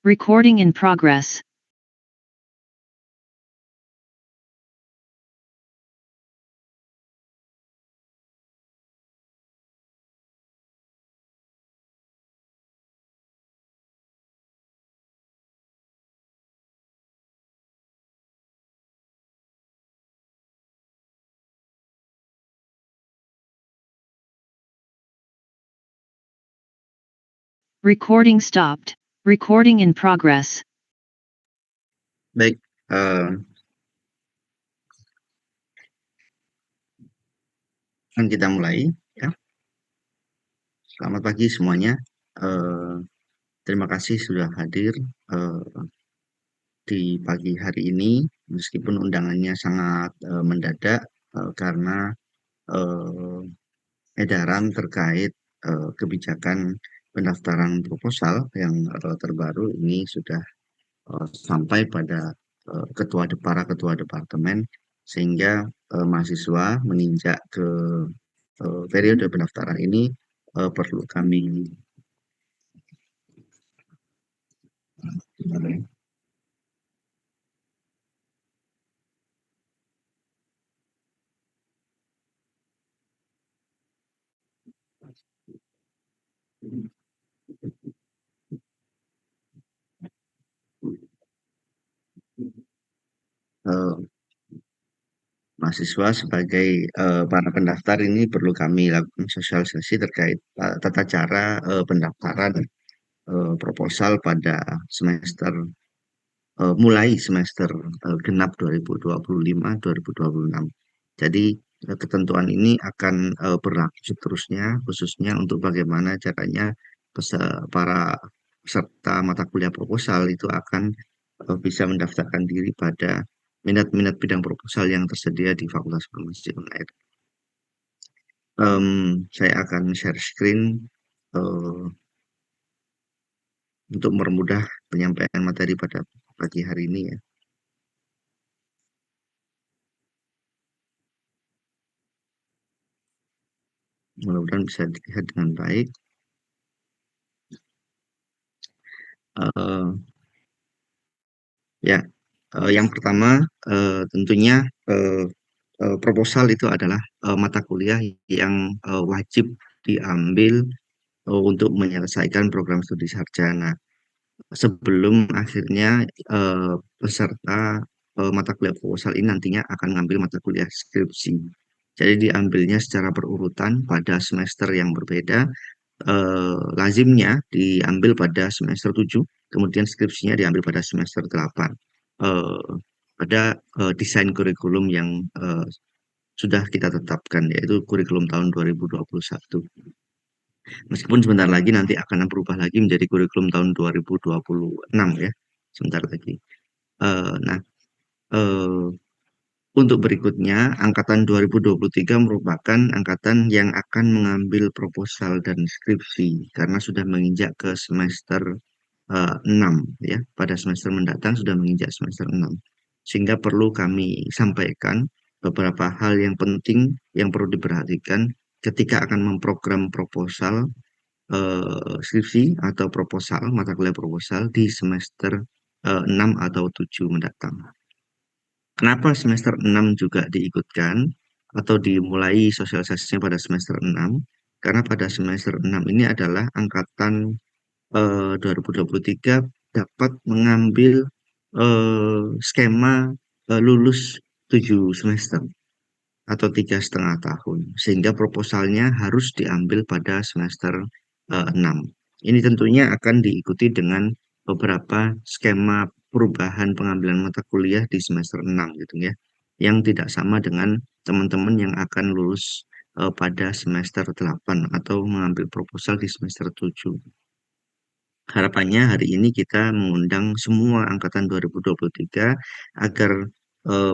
Recording in progress. Recording stopped. Recording in progress. Baik, akan kita mulai ya. Selamat pagi semuanya. Terima kasih sudah hadir di pagi hari ini, meskipun undangannya sangat mendadak karena eh, edaran terkait kebijakan pendaftaran proposal yang terbaru ini sudah sampai pada para ketua departemen, sehingga mahasiswa meninjak ke periode pendaftaran ini perlu kami eh, mahasiswa sebagai para pendaftar ini perlu kami lakukan sosialisasi terkait tata cara pendaftaran proposal pada semester mulai semester genap 2025-2026. Jadi ketentuan ini akan berlaku seterusnya, khususnya untuk bagaimana caranya para peserta mata kuliah proposal itu akan bisa mendaftarkan diri pada minat-minat bidang proposal yang tersedia di Fakultas Farmasi Unair. Saya akan share screen eh, untuk mempermudah penyampaian materi pada pagi hari ini ya. Mudah-mudahan bisa dilihat dengan baik. Eh, ya, yang pertama tentunya eh, proposal itu adalah mata kuliah yang wajib diambil untuk menyelesaikan program studi sarjana sebelum akhirnya peserta mata kuliah proposal ini nantinya akan mengambil mata kuliah skripsi. Jadi diambilnya secara berurutan pada semester yang berbeda, lazimnya diambil pada semester 7, kemudian skripsinya diambil pada semester 8. Eh, Ada desain kurikulum yang sudah kita tetapkan, yaitu kurikulum tahun 2021. Meskipun sebentar lagi nanti akan berubah lagi menjadi kurikulum tahun 2026 ya, sebentar lagi. Nah, eh, untuk berikutnya, angkatan 2023 merupakan angkatan yang akan mengambil proposal dan skripsi karena sudah menginjak ke semester 6 ya. Pada semester mendatang sudah menginjak semester 6. Sehingga perlu kami sampaikan beberapa hal yang penting yang perlu diperhatikan ketika akan memprogram proposal skripsi atau proposal, mata kuliah proposal di semester 6 atau 7 mendatang. Kenapa semester 6 juga diikutkan atau dimulai sosialisasinya pada semester 6? Karena pada semester 6 ini adalah angkatan 2023 dapat mengambil skema lulus 7 semester atau 3,5 tahun, sehingga proposalnya harus diambil pada semester 6. Ini tentunya akan diikuti dengan beberapa skema perubahan pengambilan mata kuliah di semester 6 gitu ya, yang tidak sama dengan teman-teman yang akan lulus pada semester 8 atau mengambil proposal di semester 7. Harapannya hari ini kita mengundang semua angkatan 2023 agar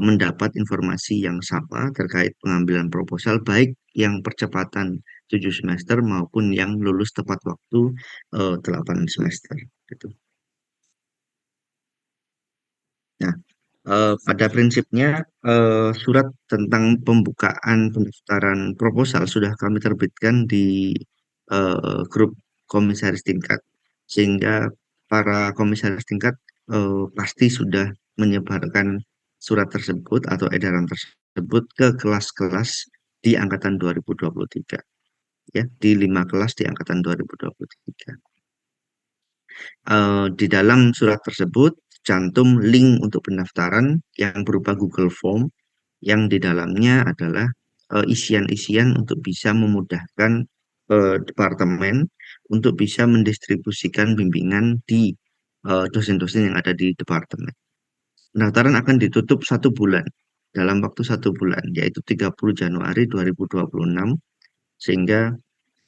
mendapat informasi yang sama terkait pengambilan proposal, baik yang percepatan 7 semester maupun yang lulus tepat waktu 8 semester. Gitu. Nah, pada prinsipnya surat tentang pembukaan pendaftaran proposal sudah kami terbitkan di grup komisaris tingkat, sehingga para komisaris tingkat pasti sudah menyebarkan surat tersebut atau edaran tersebut ke kelas-kelas di angkatan 2023, ya, di 5 kelas di angkatan 2023. Di dalam surat tersebut cantum link untuk pendaftaran yang berupa Google Form yang di dalamnya adalah isian-isian untuk bisa memudahkan departemen untuk bisa mendistribusikan bimbingan di dosen-dosen yang ada di departemen. Pendaftaran akan ditutup 1 bulan dalam waktu 1 bulan, yaitu 30 Januari 2026, sehingga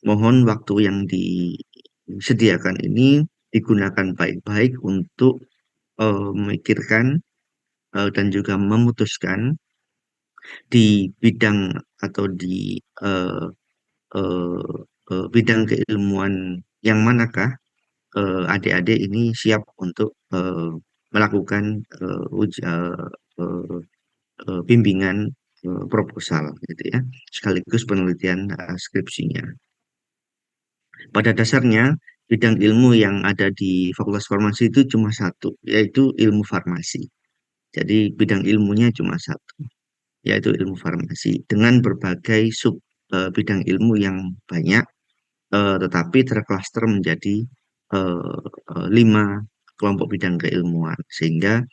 mohon waktu yang disediakan ini digunakan baik-baik untuk memikirkan dan juga memutuskan di bidang atau di eh, bidang keilmuan yang manakah adik-adik ini siap untuk melakukan bimbingan proposal gitu ya, sekaligus penelitian skripsinya. Pada dasarnya bidang ilmu yang ada di Fakultas Farmasi itu cuma satu, yaitu ilmu farmasi. Jadi bidang ilmunya cuma satu, yaitu ilmu farmasi dengan berbagai sub bidang ilmu yang banyak, tetapi terklaster menjadi 5 kelompok bidang keilmuan, sehingga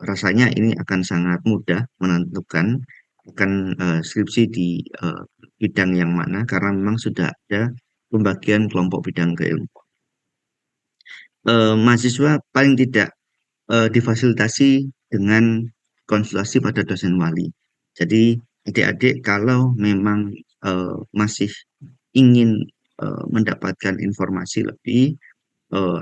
rasanya ini akan sangat mudah menentukan akan skripsi di bidang yang mana karena memang sudah ada pembagian kelompok bidang keilmuan. Mahasiswa paling tidak difasilitasi dengan konsultasi pada dosen wali. Jadi adik-adik kalau memang masih ingin mendapatkan informasi lebih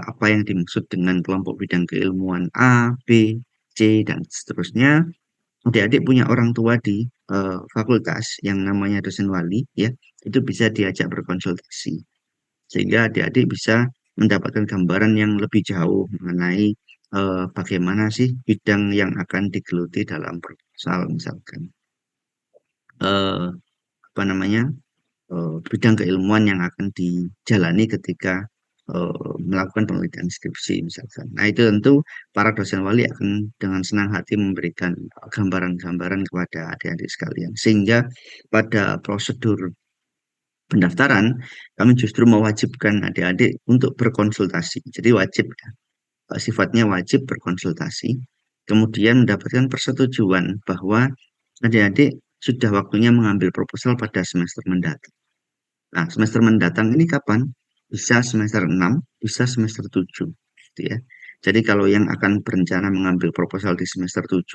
apa yang dimaksud dengan kelompok bidang keilmuan A, B, C, dan seterusnya, adik-adik punya orang tua di fakultas yang namanya dosen wali, ya, itu bisa diajak berkonsultasi sehingga adik-adik bisa mendapatkan gambaran yang lebih jauh mengenai bagaimana sih bidang yang akan digeluti dalam proposal, misalkan eh, apa namanya bidang keilmuan yang akan dijalani ketika melakukan penelitian skripsi misalkan. Nah, itu tentu para dosen wali akan dengan senang hati memberikan gambaran-gambaran kepada adik-adik sekalian. Sehingga pada prosedur pendaftaran, kami justru mewajibkan adik-adik untuk berkonsultasi. Jadi wajib, ya, sifatnya wajib berkonsultasi. Kemudian mendapatkan persetujuan bahwa adik-adik sudah waktunya mengambil proposal pada semester mendatang. Nah, semester mendatang ini kapan? Bisa semester 6, bisa semester 7. Gitu ya. Jadi kalau yang akan berencana mengambil proposal di semester 7,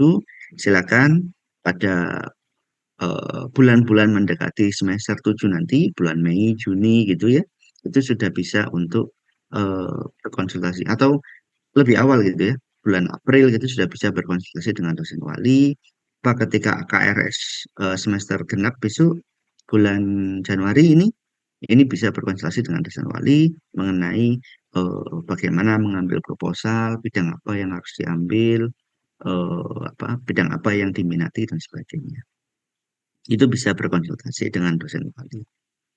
silakan pada bulan-bulan mendekati semester 7 nanti, bulan Mei, Juni gitu ya, itu sudah bisa untuk berkonsultasi. Atau lebih awal gitu ya, bulan April gitu sudah bisa berkonsultasi dengan dosen wali. Apa ketika KRS semester genap besok bulan Januari ini bisa berkonsultasi dengan dosen wali mengenai bagaimana mengambil proposal, bidang apa yang harus diambil, bidang apa yang diminati dan sebagainya. Itu bisa berkonsultasi dengan dosen wali.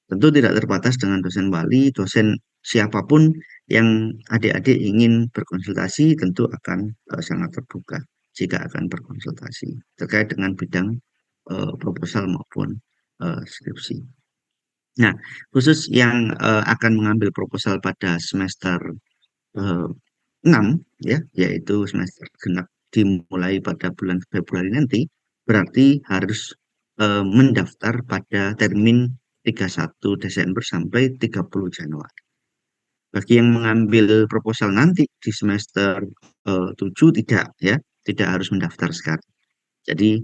Tentu tidak terbatas dengan dosen wali, dosen siapapun yang adik-adik ingin berkonsultasi tentu akan sangat terbuka jika akan berkonsultasi terkait dengan bidang proposal maupun skripsi. Nah, khusus yang akan mengambil proposal pada semester eh, 6, ya, yaitu semester genap dimulai pada bulan Februari nanti, berarti harus mendaftar pada termin 31 Desember sampai 30 Januari. Bagi yang mengambil proposal nanti di semester 7 tidak, ya, tidak harus mendaftar sekarang. Jadi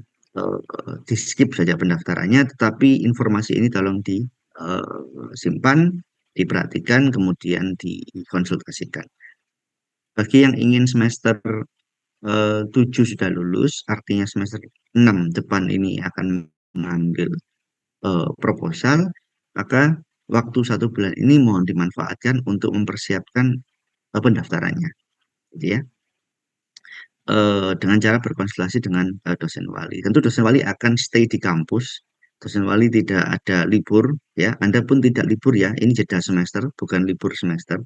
di skip saja pendaftarannya, tetapi informasi ini tolong disimpan, diperhatikan, kemudian dikonsultasikan. Bagi yang ingin semester 7 sudah lulus, artinya semester 6 depan ini akan mengambil proposal, maka waktu 1 bulan ini mohon dimanfaatkan untuk mempersiapkan pendaftarannya, gitu ya. Dengan cara berkonsultasi dengan dosen wali. Tentu dosen wali akan stay di kampus. Dosen wali tidak ada libur, ya. Anda pun tidak libur, ya. Ini jeda semester, bukan libur semester.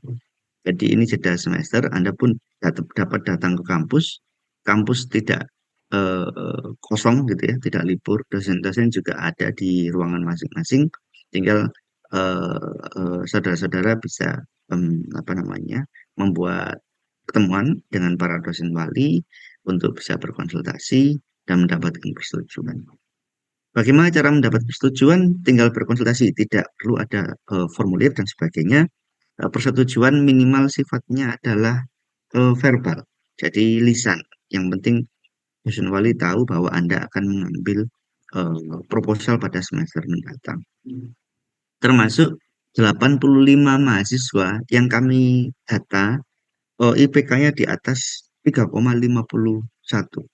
Jadi ini jeda semester, Anda pun dapat datang ke kampus, kampus tidak kosong gitu ya, tidak libur, dosen-dosen juga ada di ruangan masing-masing, tinggal saudara-saudara bisa apa namanya membuat pertemuan dengan para dosen wali untuk bisa berkonsultasi dan mendapatkan persetujuan. Bagaimana cara mendapat persetujuan? Tinggal berkonsultasi, tidak perlu ada formulir dan sebagainya. Persetujuan minimal sifatnya adalah verbal, jadi lisan. Yang penting dosen wali tahu bahwa Anda akan mengambil proposal pada semester mendatang. Termasuk 85 mahasiswa yang kami data, IPK-nya di atas 3,51.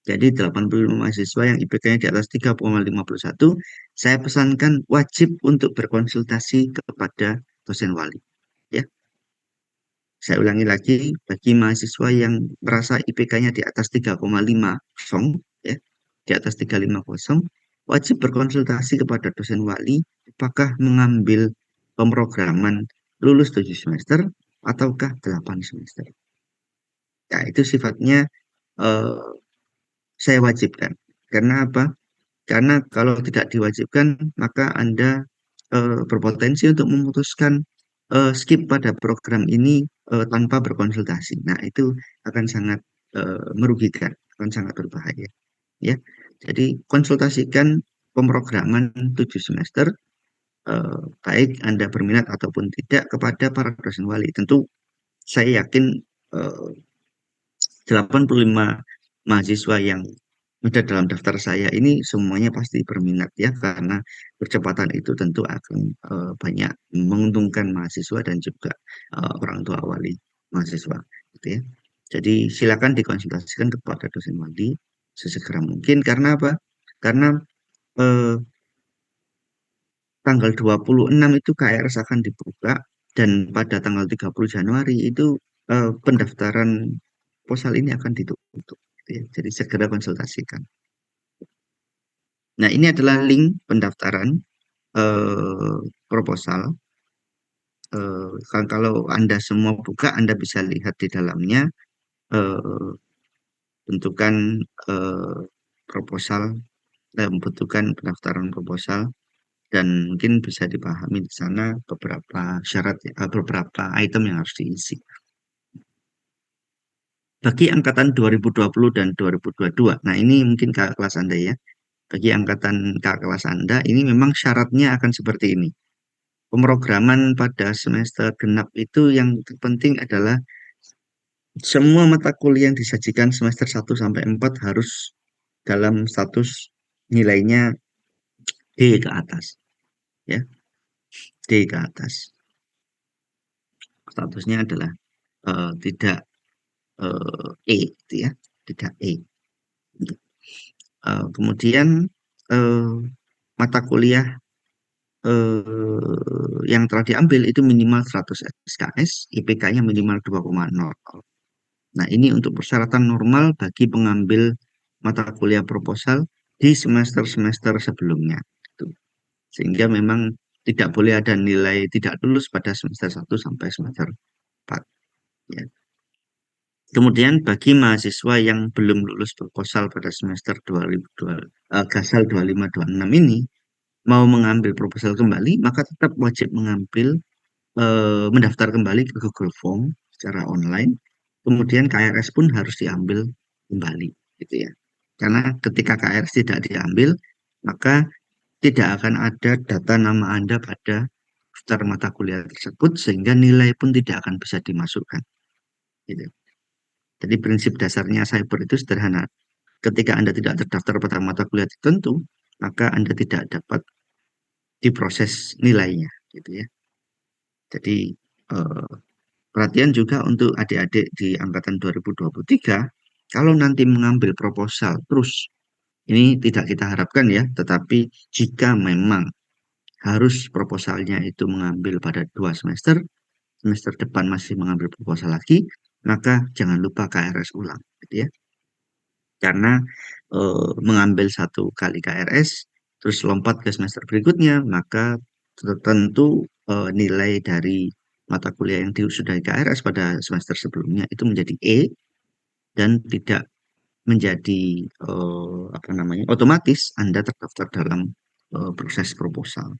Jadi 85 mahasiswa yang IPK-nya di atas 3,51, saya pesankan wajib untuk berkonsultasi kepada dosen wali. Ya, saya ulangi lagi, bagi mahasiswa yang merasa IPK-nya di atas 3,50, ya, di atas 350, wajib berkonsultasi kepada dosen wali apakah mengambil pemrograman lulus 7 semester ataukah 8 semester. Ya, itu sifatnya eh, saya wajibkan. Karena apa? Karena kalau tidak diwajibkan, maka Anda berpotensi untuk memutuskan skip pada program ini tanpa berkonsultasi. Nah, itu akan sangat merugikan, akan sangat berbahaya. Ya, jadi konsultasikan pemrograman 7 semester, baik Anda berminat ataupun tidak kepada para dosen wali. Tentu saya yakin 85 mahasiswa yang ada dalam daftar saya ini semuanya pasti berminat ya, karena percepatan itu tentu akan banyak menguntungkan mahasiswa dan juga orang tua wali mahasiswa gitu ya. Jadi silakan dikonsultasikan kepada dosen wali sesegera mungkin. Karena apa? Karena eh, tanggal 26 itu KRS akan dibuka, dan pada tanggal 30 Januari itu pendaftaran proposal ini akan ditutup gitu ya. Jadi segera konsultasikan. Nah, ini adalah link pendaftaran eh, proposal. Kalau Anda semua buka, Anda bisa lihat di dalamnya eh, bentukan eh, proposal, bentukan pendaftaran proposal, dan mungkin bisa dipahami di sana beberapa syarat, beberapa item yang harus diisi. Bagi angkatan 2020 dan 2022, nah ini mungkin kakak kelas Anda ya. Bagi angkatan kakak kelas Anda, ini memang syaratnya akan seperti ini. Pemrograman pada semester genap itu yang terpenting adalah semua mata kuliah yang disajikan semester 1 sampai 4 harus dalam status nilainya D ke atas, ya, D ke atas. Statusnya adalah tidak E, gitu ya, tidak E. Kemudian eh, mata kuliah yang telah diambil itu minimal 100 SKS, IPK-nya minimal 2,0. Nah, ini untuk persyaratan normal bagi pengambil mata kuliah proposal di semester-semester sebelumnya. Gitu. Sehingga memang tidak boleh ada nilai tidak lulus pada semester 1 sampai semester 4. Ya. Kemudian bagi mahasiswa yang belum lulus proposal pada semester 2002, Gasal 2526 ini, mau mengambil proposal kembali, maka tetap wajib mendaftar kembali ke Google Form secara online. Kemudian KRS pun harus diambil kembali, gitu ya. Karena ketika KRS tidak diambil, maka tidak akan ada data nama Anda pada daftar mata kuliah tersebut, sehingga nilai pun tidak akan bisa dimasukkan. Gitu. Jadi prinsip dasarnya cyber itu sederhana. Ketika Anda tidak terdaftar pada mata kuliah tertentu, maka Anda tidak dapat diproses nilainya, gitu ya. Jadi eh, perhatian juga untuk adik-adik di angkatan 2023, kalau nanti mengambil proposal terus, ini tidak kita harapkan ya, tetapi jika memang harus proposalnya itu mengambil pada 2 semester, semester depan masih mengambil proposal lagi, maka jangan lupa KRS ulang, gitu ya. Karena mengambil 1 kali KRS, terus lompat ke semester berikutnya, maka tentu nilai dari mata kuliah yang sudah KRS pada semester sebelumnya itu menjadi E dan tidak menjadi apa namanya otomatis Anda terdaftar dalam proses proposal.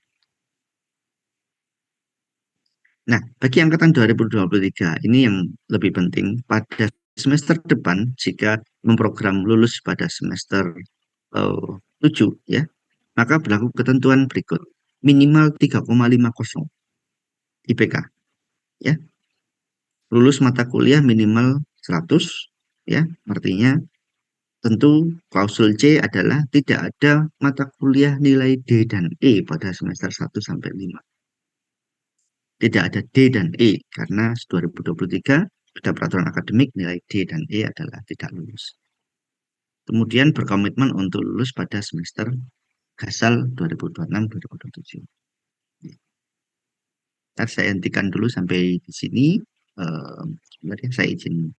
Nah, bagi angkatan 2023 ini yang lebih penting pada semester depan jika memprogram lulus pada semester 7 ya, maka berlaku ketentuan berikut. Minimal 3,50 IPK ya. Lulus mata kuliah minimal 100 ya, artinya tentu klausul C adalah tidak ada mata kuliah nilai D dan E pada semester 1 sampai 5. Tidak ada D dan E karena 2023 pada peraturan akademik nilai D dan E adalah tidak lulus. Kemudian berkomitmen untuk lulus pada semester gasal 2026-2027. Ntar saya hentikan dulu sampai di sini. Sebenarnya saya izin.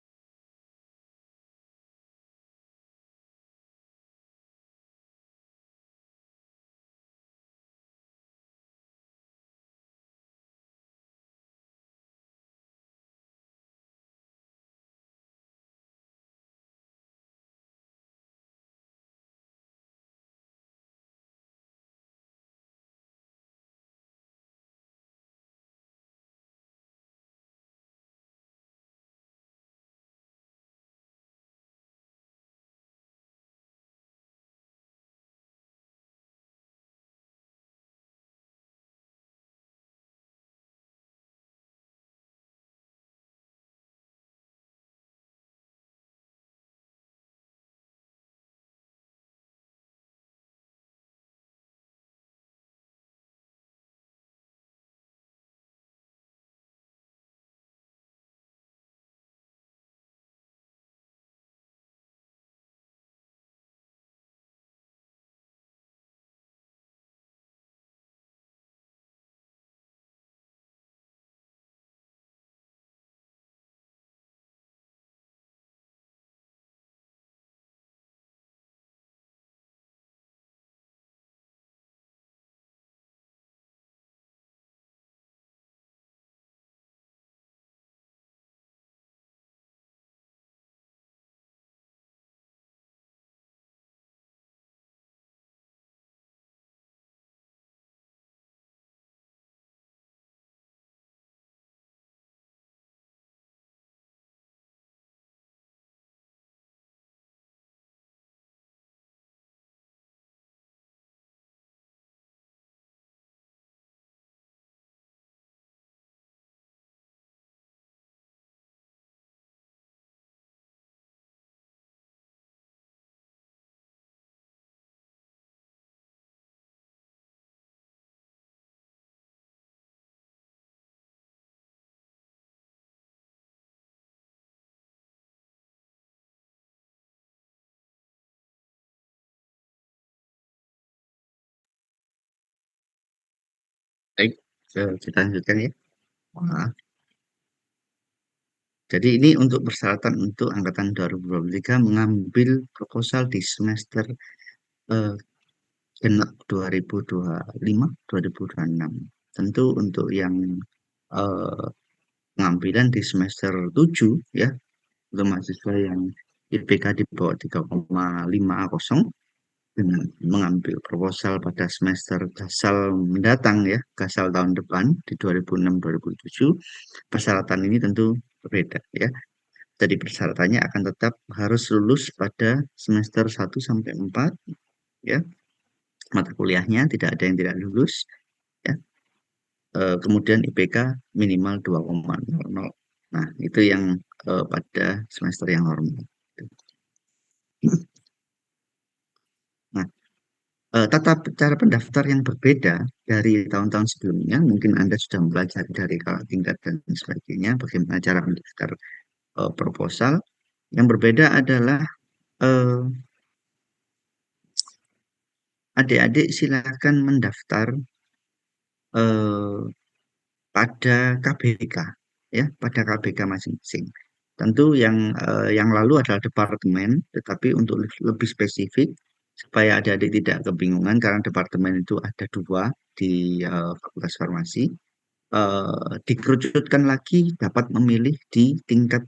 Baik, kita lanjutkan ya. Nah, jadi ini untuk persyaratan untuk angkatan 2023 mengambil proposal di semester eh, genap 2025-2026. Tentu untuk yang eh, pengambilan di semester 7 ya, untuk mahasiswa yang IPK di bawah 3,50 dengan mengambil proposal pada semester gasal mendatang ya, gasal tahun depan di 2006-2007, persyaratan ini tentu berbeda ya. Jadi persyaratannya akan tetap harus lulus pada semester 1 sampai 4 ya. Mata kuliahnya tidak ada yang tidak lulus ya. Kemudian IPK minimal 2,00. Nah, itu yang pada semester yang normal. Nah, tata cara pendaftar yang berbeda dari tahun-tahun sebelumnya, mungkin Anda sudah belajar dari kakak tingkat dan sebagainya, bagaimana cara mendaftar proposal. Yang berbeda adalah eh, adik-adik silakan mendaftar eh, pada KBK, ya, pada KBK masing-masing. Tentu yang lalu adalah departemen, tetapi untuk lebih spesifik supaya adik-adik tidak kebingungan karena departemen itu ada dua di Fakultas Farmasi. dikerucutkan lagi dapat memilih di tingkat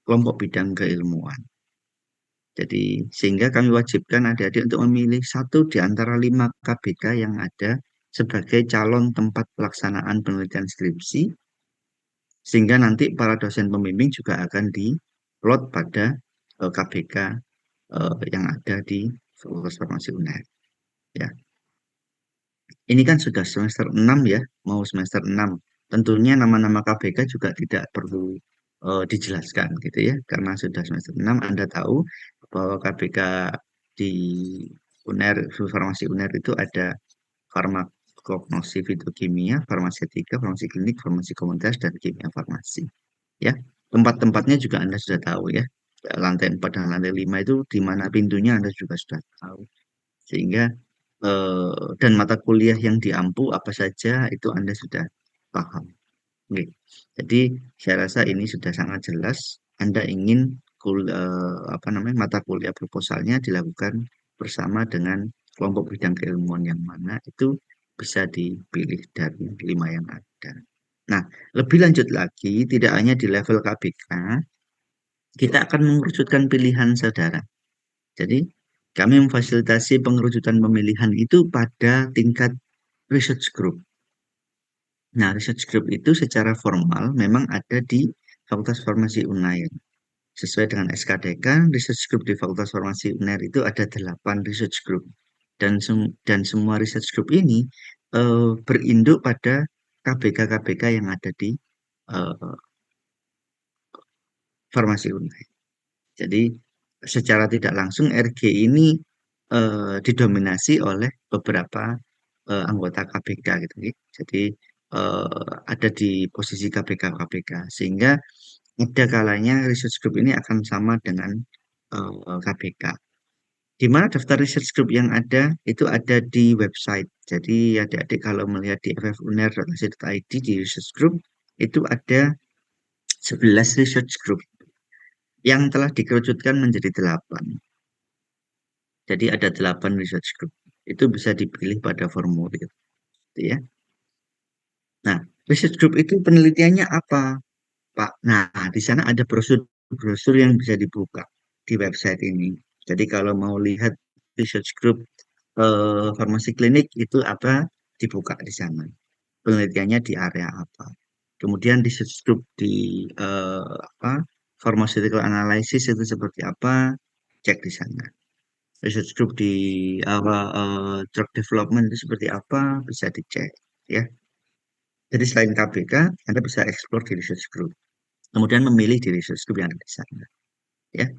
kelompok bidang keilmuan. Jadi sehingga kami wajibkan adik-adik untuk memilih satu di antara 5 KBK yang ada sebagai calon tempat pelaksanaan penelitian skripsi, sehingga nanti para dosen pembimbing juga akan di-plot pada KBK yang ada di Fakultas Farmasi UNER. Ya. Ini kan sudah semester 6 ya, mau semester 6. Tentunya nama-nama KBK juga tidak perlu dijelaskan gitu ya, karena sudah semester 6 Anda tahu bahwa KBK di UNER, Farmasi UNER itu ada farmakognosi fitokimia, farmasetika, farmasi klinik, farmasi komunitas, dan kimia farmasi. Ya, tempat-tempatnya juga Anda sudah tahu ya. Lantai 4 dan lantai 5 itu di mana pintunya Anda juga sudah tahu. Sehingga dan mata kuliah yang diampu apa saja itu Anda sudah paham. Oke. Jadi saya rasa ini sudah sangat jelas. Anda ingin apa namanya mata kuliah proposalnya dilakukan bersama dengan kelompok bidang keilmuan yang mana itu bisa dipilih dari 5 yang ada. Nah, lebih lanjut lagi, tidak hanya di level KBK, kita akan mengerucutkan pilihan saudara. Jadi, kami memfasilitasi pengerucutan pemilihan itu pada tingkat research group. Nah, research group itu secara formal memang ada di Fakultas Farmasi UNAIR. Sesuai dengan SKDK, research group di Fakultas Farmasi UNAIR itu ada 8 research group. Dan semua research group ini berinduk pada KBK-KBK yang ada di uh, Farmasi UNAIR. Jadi secara tidak langsung RG ini didominasi oleh beberapa anggota KPK gitu. Jadi ada di posisi KPK sehingga ada kalanya research group ini akan sama dengan KPK. Di mana daftar research group yang ada itu ada di website. Jadi adik-adik kalau melihat di ffuner.ac.id di research group itu ada 11 research group yang telah dikerucutkan menjadi 8. Jadi ada 8 research group. Itu bisa dipilih pada formulir. Gitu ya. Nah, research group itu penelitiannya apa, Pak? Nah, di sana ada brosur-brosur yang bisa dibuka di website ini. Jadi kalau mau lihat research group farmasi klinik itu apa, dibuka di sana. Penelitiannya di area apa. Kemudian research group di pharmaceutical analysis itu seperti apa, cek di sana. Research group di drug development itu seperti apa, bisa dicek ya. Jadi selain KBK, Anda bisa explore di research group. Kemudian memilih di research group yang ada di sana. Ya,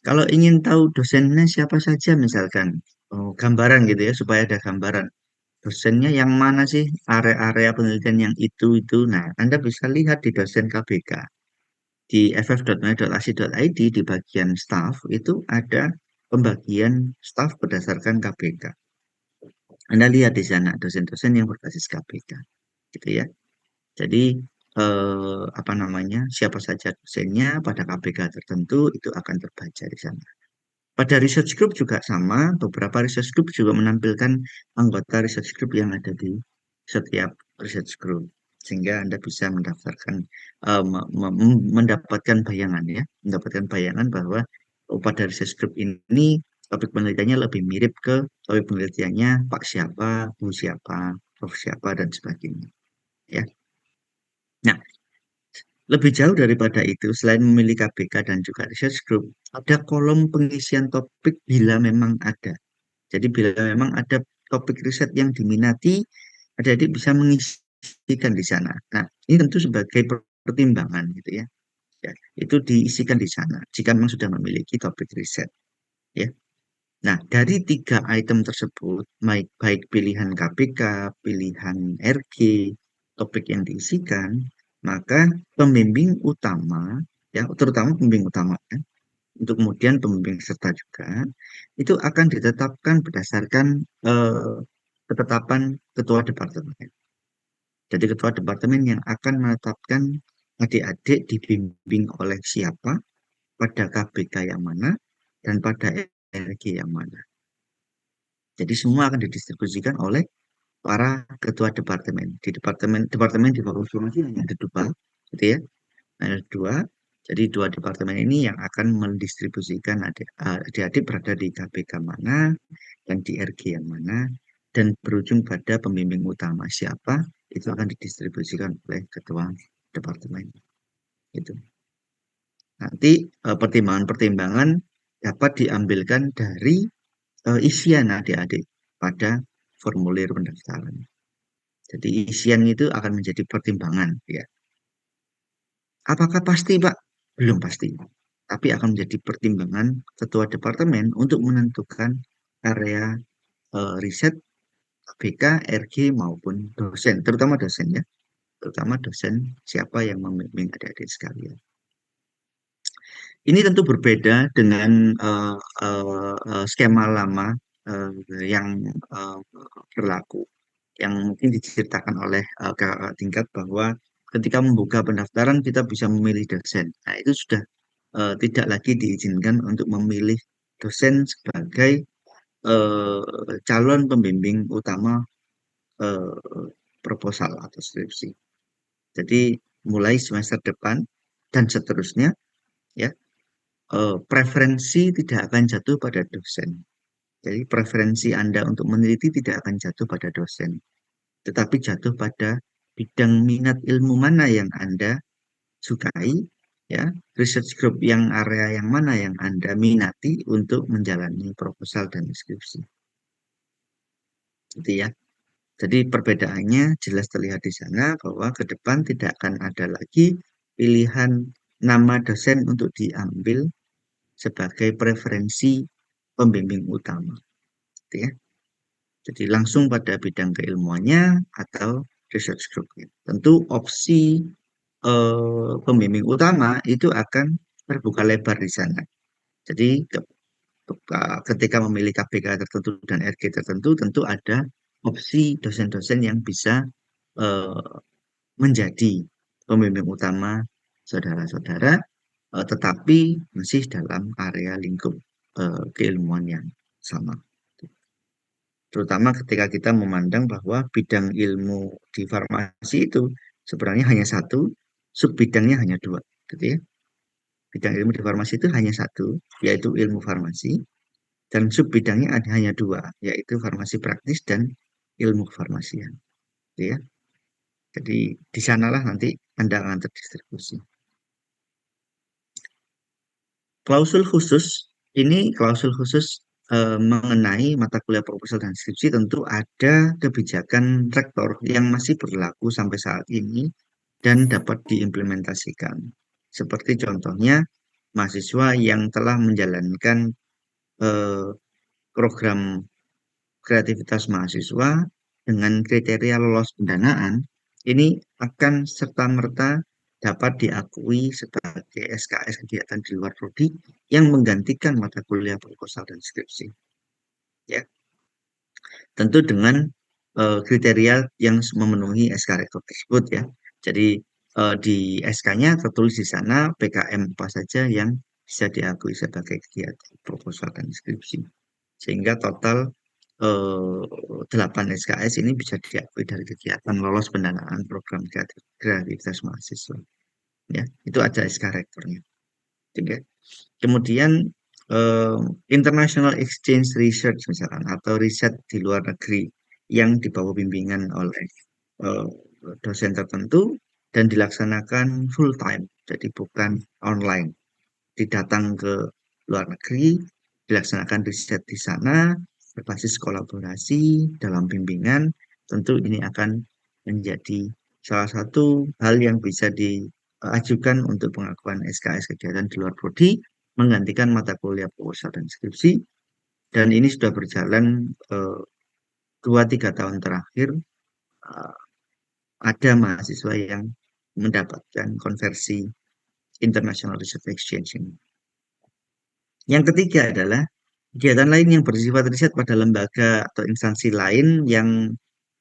kalau ingin tahu dosennya siapa saja, misalkan gambaran gitu ya, supaya ada gambaran dosennya yang mana sih, area-area penelitian yang itu. Nah, Anda bisa lihat di dosen KBK di ff.me.ac.id di bagian staff itu ada pembagian staff berdasarkan KBK. Anda lihat di sana dosen-dosen yang berbasis KBK, gitu ya. Jadi apa namanya, siapa saja dosennya pada KBK tertentu itu akan terbaca di sana. Pada research group juga sama, beberapa research group juga menampilkan anggota research group yang ada di setiap research group, sehingga Anda bisa mendaftarkan, mendapatkan bayangan ya, mendapatkan bayangan bahwa pada research group ini topik penelitiannya lebih mirip ke topik penelitiannya Pak siapa, Bu siapa, Prof siapa, dan sebagainya. Ya. Nah, lebih jauh daripada itu, selain memilih KBK dan juga research group, ada kolom pengisian topik bila memang ada. Jadi bila memang ada topik riset yang diminati, adik-adik bisa mengisikan di sana. Nah, ini tentu sebagai pertimbangan gitu ya. Ya, itu diisikan di sana jika memang sudah memiliki topik riset. Ya. Nah, dari 3 item tersebut, baik pilihan KPK, pilihan RG, topik yang diisikan, maka pembimbing utama, ya, terutama pembimbing utama, ya, untuk kemudian pembimbing serta juga, itu akan ditetapkan berdasarkan ketetapan ketua departemen. Jadi ketua departemen yang akan menetapkan adik-adik dibimbing oleh siapa, pada KBK yang mana, dan pada RG yang mana. Jadi semua akan didistribusikan oleh para ketua departemen. Di departemen di Fakultas Farmasi hanya ada dua, gitu ya. Ada dua. Jadi dua departemen ini yang akan mendistribusikan adik-adik berada di KPK mana dan di RG yang mana, dan berujung pada pembimbing utama siapa, itu akan didistribusikan oleh ketua departemen. Itu. Nanti pertimbangan-pertimbangan dapat diambilkan dari isian adik-adik pada formulir pendaftaran. Jadi isian itu akan menjadi pertimbangan, ya. Apakah pasti, Pak? Belum pasti. Tapi akan menjadi pertimbangan ketua departemen untuk menentukan area riset BK, RG maupun dosen, terutama dosen ya, terutama dosen siapa yang membimbing adik-adik sekalian. Ini tentu berbeda dengan skema lama yang uh, berlaku, yang mungkin diceritakan oleh kakak tingkat bahwa ketika membuka pendaftaran kita bisa memilih dosen. Nah, itu sudah tidak lagi diizinkan untuk memilih dosen sebagai calon pembimbing utama eh, proposal atau skripsi. Jadi mulai semester depan dan seterusnya, ya, preferensi tidak akan jatuh pada dosen. Jadi preferensi Anda untuk meneliti tidak akan jatuh pada dosen, tetapi jatuh pada bidang minat ilmu mana yang Anda sukai, ya, research group yang area yang mana yang Anda minati untuk menjalani proposal dan deskripsi. Gitu ya. Jadi perbedaannya jelas terlihat di sana bahwa ke depan tidak akan ada lagi pilihan nama dosen untuk diambil sebagai preferensi pembimbing utama. Gitu ya. Jadi langsung pada bidang keilmuannya atau research group. Tentu opsi pembimbing utama itu akan terbuka lebar di sana. Jadi ketika memilih KPK tertentu dan RG tertentu, tentu ada opsi dosen-dosen yang bisa eh, menjadi pembimbing utama saudara-saudara, tetapi masih dalam area lingkup keilmuan yang sama. Terutama ketika kita memandang bahwa bidang ilmu di farmasi itu sebenarnya hanya satu, sub bidangnya hanya dua, gitu ya. Bidang ilmu di farmasi itu hanya satu, yaitu ilmu farmasi, dan sub bidangnya ada hanya dua, yaitu farmasi praktis dan ilmu kefarmasian, gitu ya. Jadi di sanalah nanti Anda akan terdistribusi. Klausul khusus, ini klausul khusus mengenai mata kuliah proposal dan skripsi, tentu ada kebijakan rektor yang masih berlaku sampai saat ini dan dapat diimplementasikan. Seperti contohnya mahasiswa yang telah menjalankan eh, program kreativitas mahasiswa dengan kriteria lolos pendanaan, ini akan serta-merta dapat diakui sebagai SKS kegiatan di luar prodi yang menggantikan mata kuliah proposal dan skripsi. Ya, tentu dengan kriteria yang memenuhi SK Rektor tersebut ya. Jadi di SK-nya tertulis di sana PKM apa saja yang bisa diakui sebagai kegiatan proposal dan skripsi. Sehingga total 8 SKS ini bisa diakui dari kegiatan lolos pendanaan program kreativitas mahasiswa. Ya, itu ada SK rektornya. Oke. Kemudian eh, international exchange research misalkan atau riset di luar negeri yang dibawa bimbingan oleh eh, dosen tertentu dan dilaksanakan full time, jadi bukan online. Didatang ke luar negeri, dilaksanakan riset di sana, berbasis kolaborasi dalam bimbingan, tentu ini akan menjadi salah satu hal yang bisa diajukan untuk pengakuan SKS kegiatan di luar prodi, menggantikan mata kuliah proposal dan skripsi, dan ini sudah berjalan 2-3 tahun terakhir, eh, ada mahasiswa yang mendapatkan konversi International Research Exchange ini. Yang ketiga adalah kegiatan lain yang bersifat riset pada lembaga atau instansi lain yang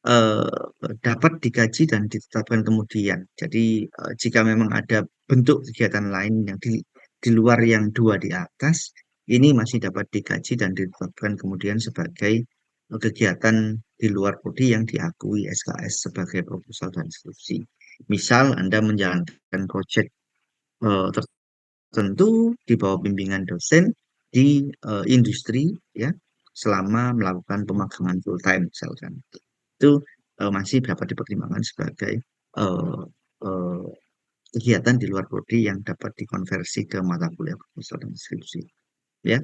eh, dapat dikaji dan ditetapkan kemudian. Jadi jika memang ada bentuk kegiatan lain yang di luar yang dua di atas, ini masih dapat dikaji dan ditetapkan kemudian sebagai kegiatan di luar prodi yang diakui SKS sebagai proposal dan skripsi. Misal Anda menjalankan proyek tertentu di bawah bimbingan dosen di industri ya selama melakukan pemagangan full time misalkan. Itu masih dapat dipertimbangkan sebagai eh, eh, kegiatan di luar prodi yang dapat dikonversi ke mata kuliah proposal dan skripsi. Ya,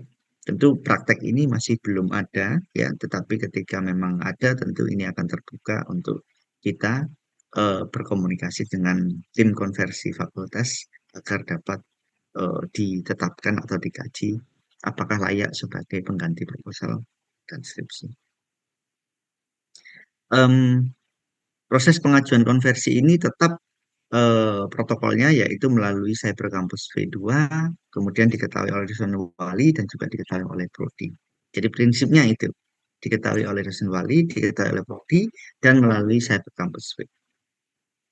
tentu praktek ini masih belum ada ya, tetapi ketika memang ada tentu ini akan terbuka untuk kita berkomunikasi dengan tim konversi fakultas agar dapat ditetapkan atau dikaji apakah layak sebagai pengganti proposal dan skripsi. Em, Proses pengajuan konversi ini tetap protokolnya yaitu melalui Cyber Campus V2, kemudian diketahui oleh dosen wali dan juga diketahui oleh prodi. Jadi prinsipnya itu diketahui oleh dosen wali, diketahui oleh prodi, dan melalui Cyber Campus V.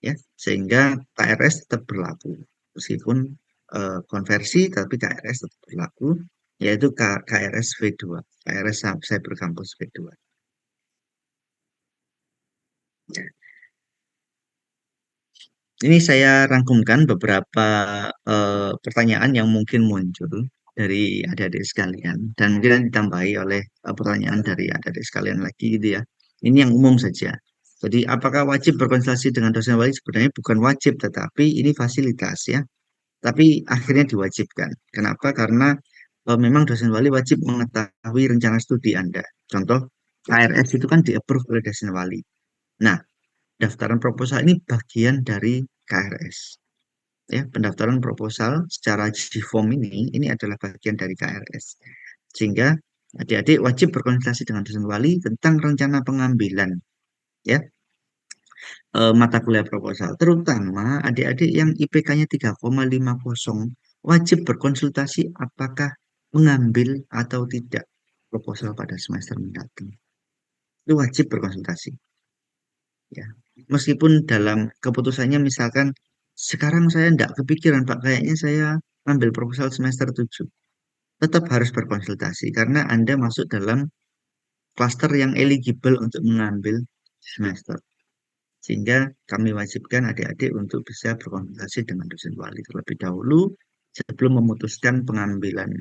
Ya, sehingga KRS tetap berlaku meskipun konversi, tapi KRS tetap berlaku, yaitu KRS V2, KRS Cyber Campus V2. Ini saya rangkumkan beberapa pertanyaan yang mungkin muncul dari adik-adik sekalian dan mungkin ditambahi oleh pertanyaan dari adik-adik sekalian lagi gitu ya. Ini yang umum saja. Jadi apakah wajib berkonsultasi dengan dosen wali? Sebenarnya bukan wajib, tetapi ini fasilitas ya. Tapi akhirnya diwajibkan. Kenapa? Karena memang dosen wali wajib mengetahui rencana studi Anda. Contoh, KRS itu kan di-approve oleh dosen wali. Nah, daftaran proposal ini bagian dari KRS. Ya, pendaftaran proposal secara G-form ini adalah bagian dari KRS. Sehingga adik-adik wajib berkonsultasi dengan dosen wali tentang rencana pengambilan ya mata kuliah proposal. Terutama adik-adik yang IPK-nya 3,50 wajib berkonsultasi apakah mengambil atau tidak proposal pada semester mendatang. Itu wajib berkonsultasi. Ya, meskipun dalam keputusannya misalkan sekarang saya tidak kepikiran Pak, kayaknya saya ambil proposal semester 7. Tetap harus berkonsultasi karena Anda masuk dalam klaster yang eligible untuk mengambil semester. Sehingga kami wajibkan adik-adik untuk bisa berkonsultasi dengan dosen wali terlebih dahulu sebelum memutuskan pengambilan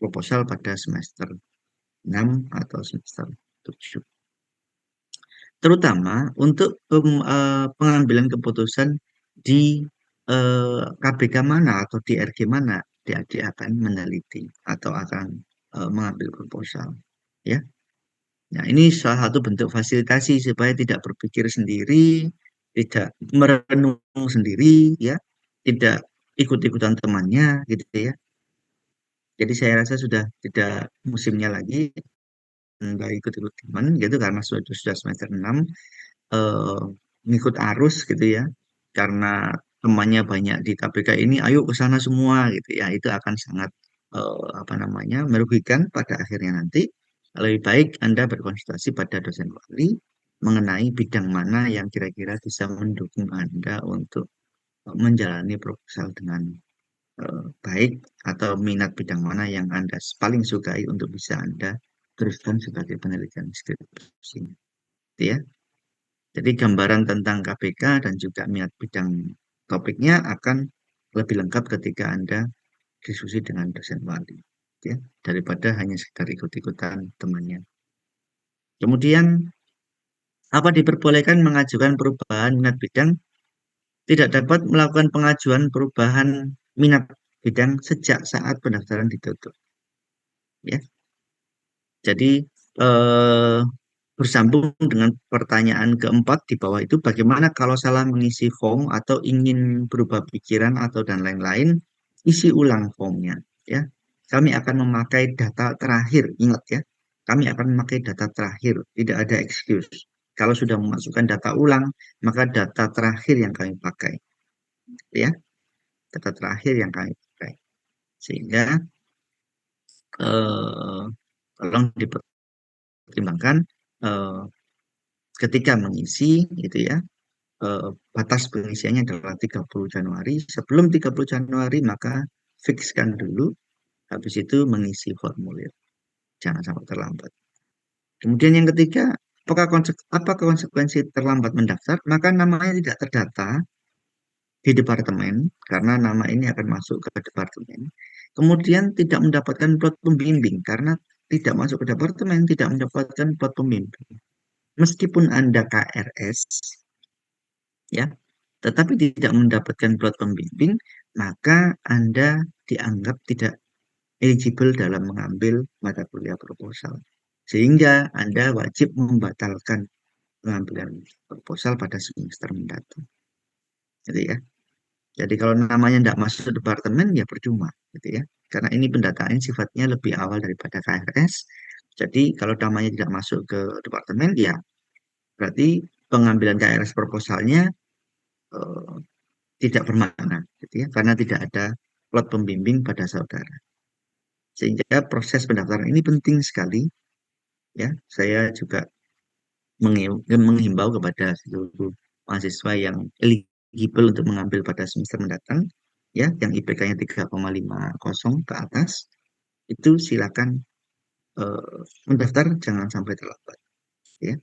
proposal pada semester 6 atau semester 7. Terutama untuk pengambilan keputusan di KBK mana atau di RG mana adik-adik akan meneliti atau akan mengambil proposal ya. Nah, ini salah satu bentuk fasilitasi supaya tidak berpikir sendiri, tidak merenung sendiri ya, tidak ikut-ikutan temannya gitu ya. Jadi saya rasa sudah tidak musimnya lagi nggak ikut-ikut teman gitu karena sudah semester 6 eh, ngikut arus gitu ya karena temannya banyak di KPK ini ayo ke sana semua gitu ya itu akan sangat apa namanya merugikan pada akhirnya nanti lebih baik Anda berkonsultasi pada dosen wali mengenai bidang mana yang kira-kira bisa mendukung Anda untuk menjalani proposal dengan baik atau minat bidang mana yang Anda paling sukai untuk bisa Anda teruskan sebagai penelitian skripsi ya. Jadi gambaran tentang KPK dan juga minat bidang topiknya akan lebih lengkap ketika Anda diskusi dengan dosen wali, ya, daripada hanya sekedar ikut-ikutan temannya. Kemudian, apa diperbolehkan mengajukan perubahan minat bidang? Tidak dapat melakukan pengajuan perubahan minat bidang sejak saat pendaftaran ditutup. Ya, jadi eh, bersambung dengan pertanyaan keempat di bawah itu, bagaimana kalau salah mengisi form atau ingin berubah pikiran atau dan lain-lain, isi ulang formnya. Ya, kami akan memakai data terakhir. Ingat ya, kami akan memakai data terakhir. Tidak ada excuse. Kalau sudah memasukkan data ulang, maka data terakhir yang kami pakai. Ya, data terakhir yang kami pakai. Sehingga eh, tolong dipertimbangkan eh, ketika mengisi, gitu ya. Batas pengisiannya adalah 30 Januari. Sebelum 30 Januari maka fixkan dulu, habis itu mengisi formulir. Jangan sampai terlambat. Kemudian yang ketiga, apa konsekuensi terlambat mendaftar? Maka namanya tidak terdata di departemen, karena nama ini akan masuk ke departemen. Kemudian tidak mendapatkan plot pembimbing, karena tidak masuk ke departemen, tidak mendapatkan plot pembimbing. Meskipun Anda KRS, ya, tetapi tidak mendapatkan plot pembimbing, maka Anda dianggap tidak eligible dalam mengambil mata kuliah proposal. Sehingga Anda wajib membatalkan pengambilan proposal pada semester mendatang. Gitu ya. Jadi kalau namanya tidak masuk departemen ya percuma, gitu ya. Karena ini pendataan sifatnya lebih awal daripada KRS. Jadi kalau namanya tidak masuk ke departemen ya berarti pengambilan KRS proposalnya eh, tidak bermakna, gitu ya. Karena tidak ada plot pembimbing pada saudara. Sehingga proses pendaftaran ini penting sekali, ya. Saya juga menghimbau kepada seluruh mahasiswa yang eligible untuk mengambil pada semester mendatang, ya, yang IPK-nya 3,50 ke atas, itu silakan mendaftar, jangan sampai terlambat, ya,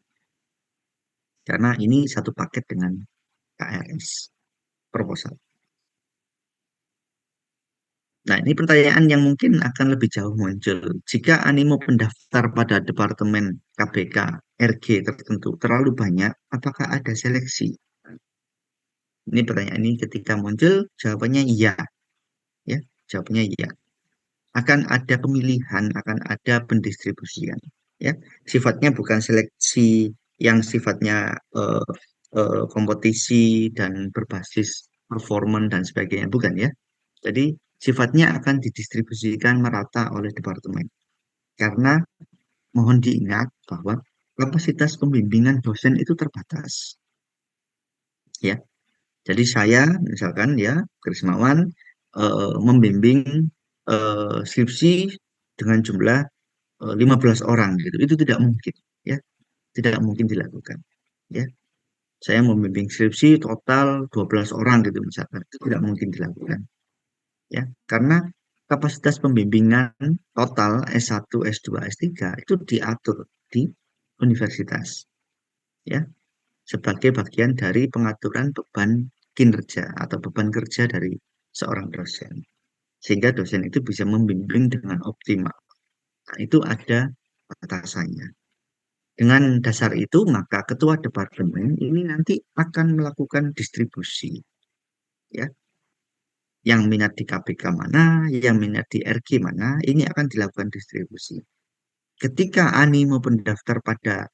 karena ini satu paket dengan KRS proposal. Nah, ini pertanyaan yang mungkin akan lebih jauh muncul. Jika animo pendaftar pada Departemen KBK RG tertentu terlalu banyak, apakah ada seleksi? Ini pertanyaan ini ketika muncul, jawabannya iya, ya, jawabannya iya. Akan ada pemilihan, akan ada pendistribusian, ya. Sifatnya bukan seleksi yang sifatnya kompetisi dan berbasis performan dan sebagainya, bukan ya. Jadi sifatnya akan didistribusikan merata oleh departemen. Karena mohon diingat bahwa kapasitas pembimbingan dosen itu terbatas, ya. Jadi saya misalkan ya Krismawan membimbing skripsi dengan jumlah 15 orang gitu. Itu tidak mungkin, ya, tidak mungkin dilakukan, ya. Saya membimbing skripsi total 12 orang gitu misalkan. Itu tidak mungkin dilakukan, ya. Karena kapasitas pembimbingan total S1, S2, S3 itu diatur di universitas, ya, sebagai bagian dari pengaturan beban kinerja atau beban kerja dari seorang dosen. Sehingga dosen itu bisa membimbing dengan optimal. Nah, itu ada batasannya. Dengan dasar itu, maka ketua departemen ini nanti akan melakukan distribusi, ya. Yang minat di KPK mana, yang minat di RG mana, ini akan dilakukan distribusi. Ketika animo pendaftar pada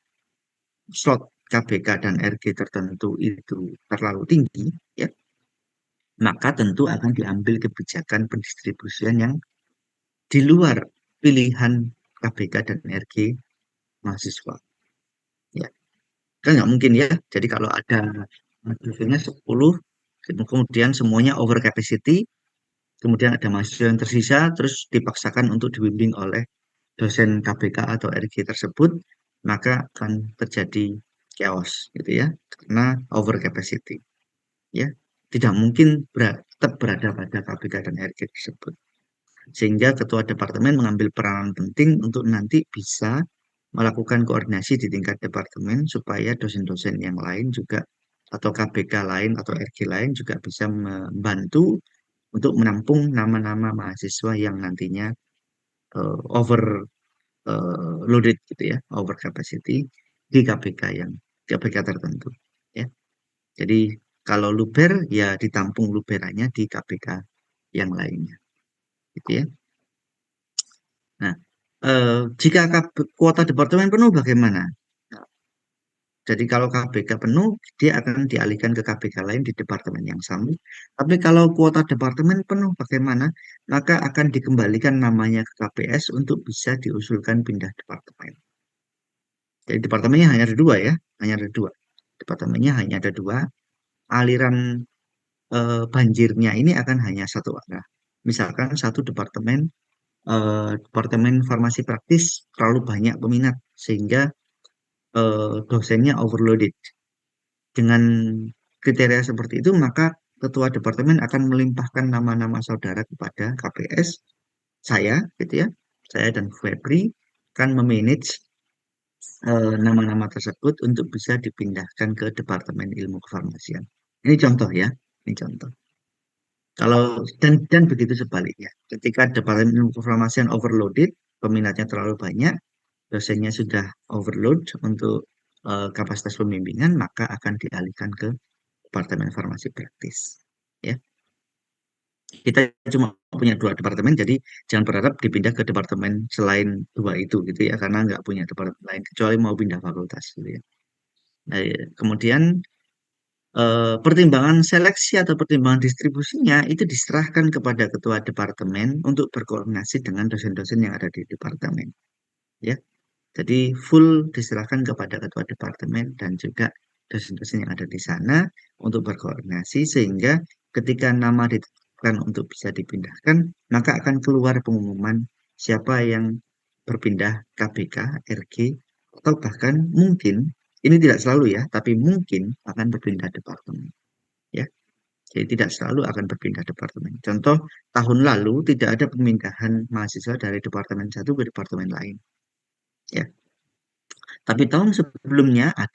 slot KBK dan RG tertentu itu terlalu tinggi, ya, maka tentu akan diambil kebijakan pendistribusian yang di luar pilihan KBK dan RG mahasiswa. Ya, kan nggak mungkin ya. Jadi kalau ada dosennya 10, kemudian semuanya over capacity, kemudian ada mahasiswa yang tersisa, terus dipaksakan untuk dibimbing oleh dosen KBK atau RG tersebut, maka akan terjadi chaos, gitu ya, karena over capacity. Ya, tidak mungkin tetap berada pada KBK dan RG tersebut. Sehingga ketua departemen mengambil peranan penting untuk nanti bisa melakukan koordinasi di tingkat departemen supaya dosen-dosen yang lain juga atau KBK lain atau RG lain juga bisa membantu untuk menampung nama-nama mahasiswa yang nantinya over loaded gitu ya, over capacity di KBK yang KBK tertentu, ya. Jadi kalau luber ya ditampung luberannya di KBK yang lainnya, gitu ya. Nah, jika kuota departemen penuh bagaimana? Nah, jadi kalau KBK penuh, dia akan dialihkan ke KBK lain di departemen yang sama. Tapi kalau kuota departemen penuh bagaimana? Maka akan dikembalikan namanya ke KPS untuk bisa diusulkan pindah departemen. Jadi departemennya hanya ada dua, ya, hanya ada dua. Departemennya hanya ada dua. Aliran banjirnya ini akan hanya satu arah. Misalkan satu departemen, departemen farmasi praktis terlalu banyak peminat sehingga dosennya overloaded. Dengan kriteria seperti itu, maka ketua departemen akan melimpahkan nama-nama saudara kepada KPS, saya, gitu ya, saya dan Febri akan memanage nama-nama tersebut untuk bisa dipindahkan ke Departemen Ilmu Kefarmasian. Ini contoh ya, ini contoh. Kalau dan begitu sebaliknya, ketika Departemen Ilmu Kefarmasian overloaded, peminatnya terlalu banyak, dosennya sudah overload untuk kapasitas pembimbingan, maka akan dialihkan ke Departemen Farmasi Praktis. Ya, kita cuma punya 2 departemen, jadi jangan berharap dipindah ke departemen selain 2 itu gitu ya, karena nggak punya departemen lain kecuali mau pindah fakultas gitu ya. Nah, kemudian pertimbangan seleksi atau pertimbangan distribusinya itu diserahkan kepada ketua departemen untuk berkoordinasi dengan dosen-dosen yang ada di departemen. Ya, jadi full diserahkan kepada ketua departemen dan juga dosen-dosen yang ada di sana untuk berkoordinasi sehingga ketika nama ditetapkan untuk bisa dipindahkan, maka akan keluar pengumuman siapa yang berpindah KBK, RG, atau bahkan mungkin, ini tidak selalu ya, tapi mungkin akan berpindah departemen. Ya, jadi tidak selalu akan berpindah departemen. Contoh, tahun lalu tidak ada pemindahan mahasiswa dari departemen satu ke departemen lain. Ya, tapi tahun sebelumnya ada